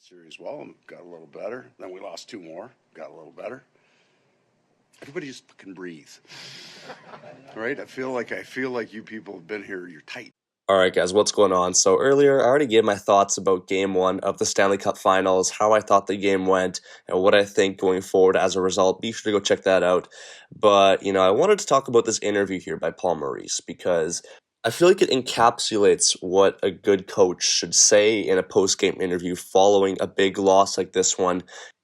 series well and got a little better. Then we lost 2 more, got a little better. Everybody just can breathe. Right? I feel like you people have been here, you're tight. All right, guys, what's going on? So earlier, I already gave my thoughts about Game 1 of the Stanley Cup Finals, how I thought the game went, and what I think going forward as a result. Be sure to go check that out. But, I wanted to talk about this interview here by Paul Maurice because I feel like it encapsulates what a good coach should say in a post-game interview following a big loss like this one.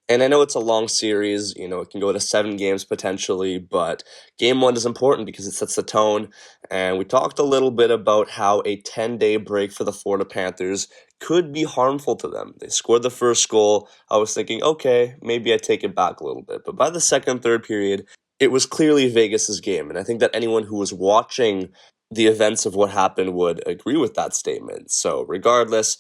And I know it's a long series, it can go to 7 games potentially, but Game 1 is important because it sets the tone. And we talked a little bit about how a 10-day break for the Florida Panthers could be harmful to them. They scored the first goal. I was thinking, okay, maybe I take it back a little bit. But by the second, third period, it was clearly Vegas's game. And I think that anyone who was watching the events of what happened would agree with that statement. So regardless,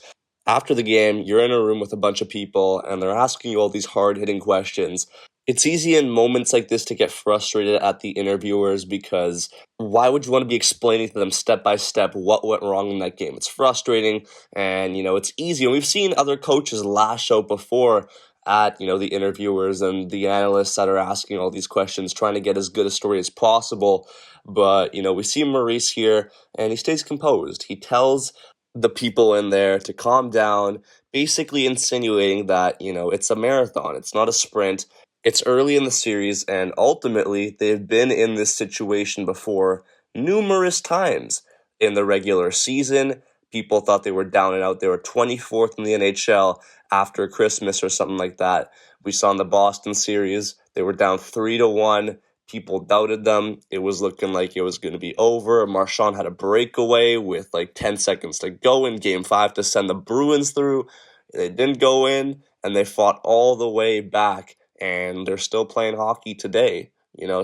after the game, you're in a room with a bunch of people and they're asking you all these hard-hitting questions. It's easy in moments like this to get frustrated at the interviewers because why would you want to be explaining to them step by step what went wrong in that game? It's frustrating and, it's easy. And we've seen other coaches lash out before at, the interviewers and the analysts that are asking all these questions, trying to get as good a story as possible. But, we see Maurice here and he stays composed. He tells the people in there to calm down, basically insinuating that, it's a marathon, it's not a sprint. It's early in the series, and ultimately, they've been in this situation before numerous times. In the regular season, people thought they were down and out. They were 24th in the NHL after Christmas or something like that. We saw in the Boston series, they were down 3-1. People doubted them. It was looking like it was going to be over. Marchand had a breakaway with like 10 seconds to go in Game 5 to send the Bruins through. They didn't go in, and they fought all the way back, and they're still playing hockey today.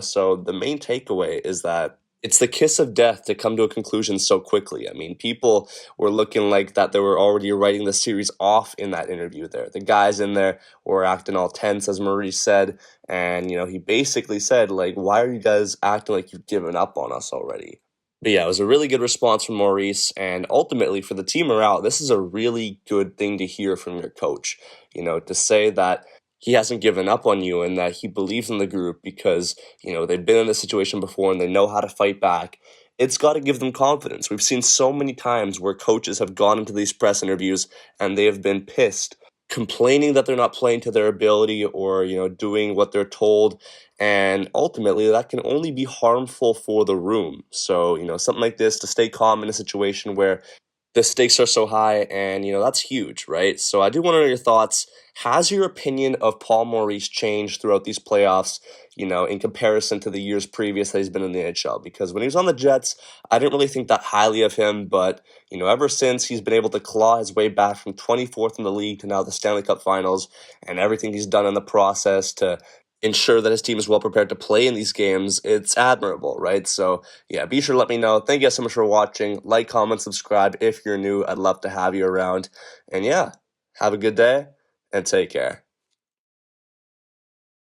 So the main takeaway is that it's the kiss of death to come to a conclusion so quickly. I mean, people were looking like that they were already writing the series off in that interview there. The guys in there were acting all tense, as Maurice said, and, he basically said, like, why are you guys acting like you've given up on us already? But yeah, it was a really good response from Maurice, and ultimately for the team morale, this is a really good thing to hear from your coach, to say that he hasn't given up on you and that he believes in the group because, they've been in this situation before and they know how to fight back. It's got to give them confidence. We've seen so many times where coaches have gone into these press interviews and they have been pissed, complaining that they're not playing to their ability or, doing what they're told. And ultimately, that can only be harmful for the room. So, something like this, to stay calm in a situation where the stakes are so high, and, that's huge, right? So I do want to know your thoughts. Has your opinion of Paul Maurice changed throughout these playoffs, in comparison to the years previous that he's been in the NHL? Because when he was on the Jets, I didn't really think that highly of him, but, ever since he's been able to claw his way back from 24th in the league to now the Stanley Cup Finals, and everything he's done in the process to ensure that his team is well prepared to play in these games, it's admirable, right? So yeah, be sure to let me know. Thank you guys so much for watching. Like, comment, subscribe if you're new. I'd love to have you around. And yeah, have a good day and take care.